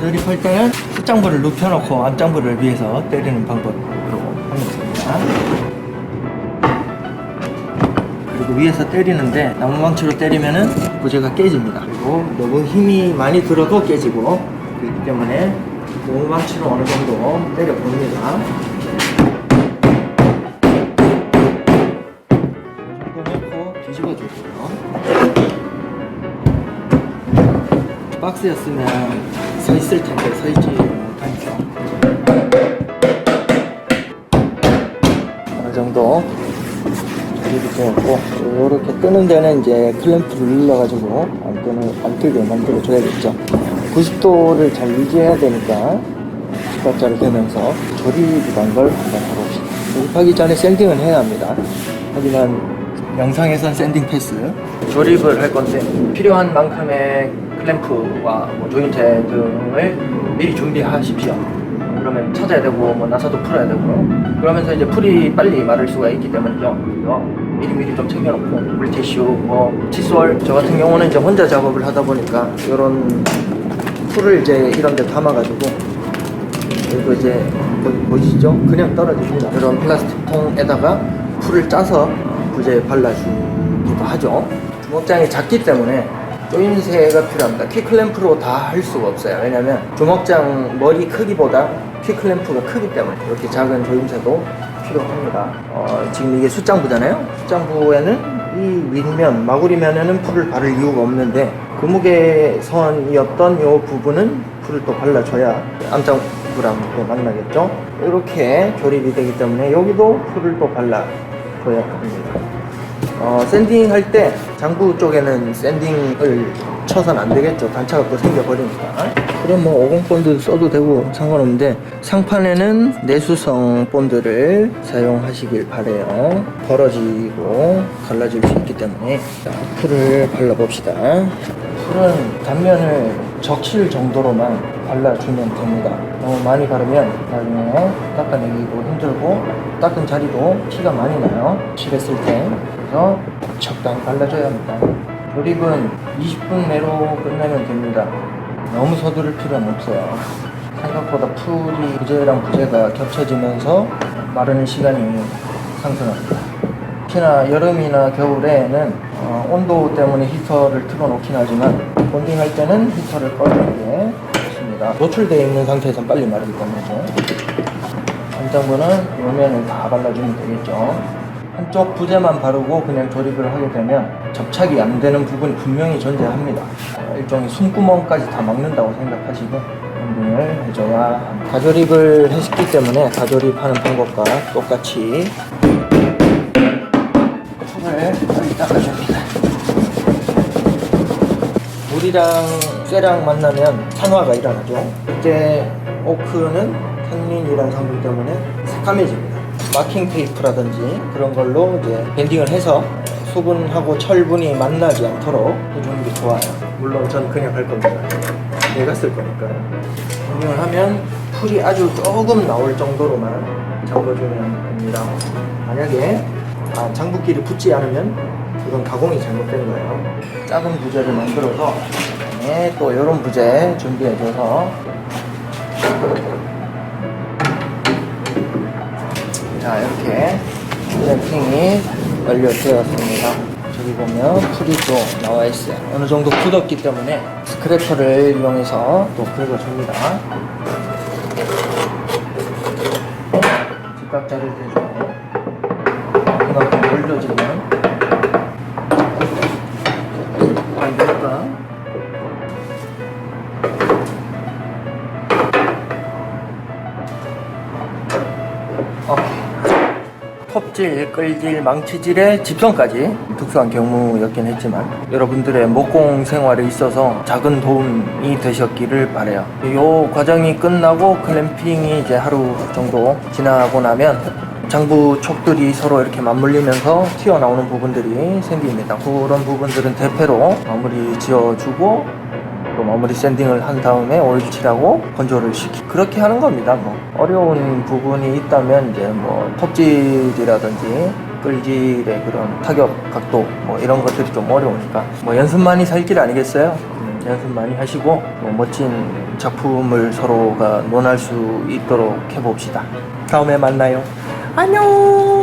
조립할 때는 숫장부를 눕혀놓고 앞장부를 위에서 때리는 방법으로 하면 됩니다. 그리고 위에서 때리는데 나무망치로 때리면은 부재가 깨집니다. 그리고 너무 힘이 많이 들어도 깨지고, 그렇기 때문에 나무망치로 어느 정도 때려봅니다. 이 정도 넣고 뒤집어주고요. 박스였으면 서 있을 텐데 서 있지 못하니까 어느 정도 조립이 되었고, 이렇게 끄는 데는 이제 클램프를 눌러가지고 안 뜨게 만들어 줘야겠죠. 90도를 잘 유지해야 되니까 직각자를 대면서 조립이란 걸 한번 해봅시다. 조립하기 전에 샌딩은 해야 합니다. 하지만 영상에선 샌딩 패스. 조립을 할 건데 필요한 만큼의 클램프와 조인트 등을 미리 준비하십시오. 그러면 찾아야 되고 나사도 풀어야 되고, 그러면서 이제 풀이 빨리 마를 수가 있기 때문이죠. 그래서 미리미리 좀 챙겨놓고, 물티슈, 칫솔. 저 같은 경우는 이제 혼자 작업을 하다 보니까 이런 풀을 이제 이런 데 담아가지고, 그리고 이제 보이시죠? 그냥 떨어집니다. 이런 플라스틱 통에다가 풀을 짜서 부재에 발라주기도 하죠. 주먹장이 작기 때문에 조임새가 필요합니다. 퀵클램프로 다 할 수가 없어요. 왜냐면 주먹장 머리 크기보다 퀵클램프가 크기 때문에 이렇게 작은 조임새도 필요합니다. 지금 이게 숫장부잖아요. 숫장부에는 이 윗면, 마구리면에는 풀을 바를 이유가 없는데, 금무게선이었던 이 부분은 풀을 또 발라줘야 암장부랑 만나겠죠. 이렇게 조립이 되기 때문에 여기도 풀을 또 발라줘야 합니다. 샌딩 할 때 장부 쪽에는 샌딩을 쳐서는 안 되겠죠. 단차가 또 생겨버리니까. 그럼 50 본드 써도 되고 상관없는데, 상판에는 내수성 본드를 사용하시길 바래요. 벌어지고 갈라질 수 있기 때문에. 자, 풀을 발라봅시다. 풀은 단면을 적실 정도로만 발라주면 됩니다. 너무 많이 바르면 나중에 닦아내기도 힘들고, 닦은 자리도 피가 많이 나요. 칠했을 때. 그래서 적당히 발라줘야 합니다. 조립은 20분 내로 끝내면 됩니다. 너무 서두를 필요는 없어요. 생각보다 풀이 부재랑 부재가 겹쳐지면서 마르는 시간이 상승합니다. 특히나 여름이나 겨울에는 온도 때문에 히터를 틀어놓긴 하지만 본딩할 때는 히터를 꺼주는 게 좋습니다. 노출되어 있는 상태에서 빨리 마르기 때문에. 안장부는 요면을 다 발라주면 되겠죠. 한쪽 부재만 바르고 그냥 조립을 하게 되면 접착이 안 되는 부분이 분명히 존재합니다. 일종의 숨구멍까지 다 막는다고 생각하시고 본딩을 해줘야 합니다. 가조립을 했기 때문에 가조립하는 방법과 똑같이 풀을 빨리 닦아줍니다. 물이랑 쇠랑 만나면 산화가 일어나죠. 이때 오크는 탄닌이라는 성분 때문에 새까매집니다. 마킹 테이프라든지 그런 걸로 이제 밴딩을 해서 수분하고 철분이 만나지 않도록 해주는 게 좋아요. 물론 전 그냥 할 겁니다. 내가 쓸 거니까. 밴딩을 하면 풀이 아주 조금 나올 정도로만 잠궈주면 됩니다. 만약에 장부끼리 붙지 않으면 그건 가공이 잘못된 거예요. 작은 부재를 만들어서 또 이런 부재 준비해줘서, 자, 이렇게 램핑이 완료되었습니다. 저기 보면 풀이 또 나와 있어요. 어느 정도 굳었기 때문에 스크래퍼를 이용해서 또 긁어줍니다. 직각자를 대주고 이만큼 올려주면 안 될까? 톱질, 끌질, 망치질의 집성까지 특수한 경우였긴 했지만 여러분들의 목공 생활에 있어서 작은 도움이 되셨기를 바라요. 이 과정이 끝나고 클램핑이 이제 하루 정도 지나고 나면 장부 촉들이 서로 이렇게 맞물리면서 튀어나오는 부분들이 생깁니다. 그런 부분들은 대패로 마무리 지어주고 또 마무리 샌딩을 한 다음에 오일 칠하고 건조를 시키고 그렇게 하는 겁니다. 어려운 부분이 있다면 이제 톱질이라든지 끌질의 그런 타격 각도 이런 것들이 좀 어려우니까 연습만이 살 길 아니겠어요? 연습 많이 하시고 또 멋진 작품을 서로가 논할 수 있도록 해봅시다. 다음에 만나요. 안녕.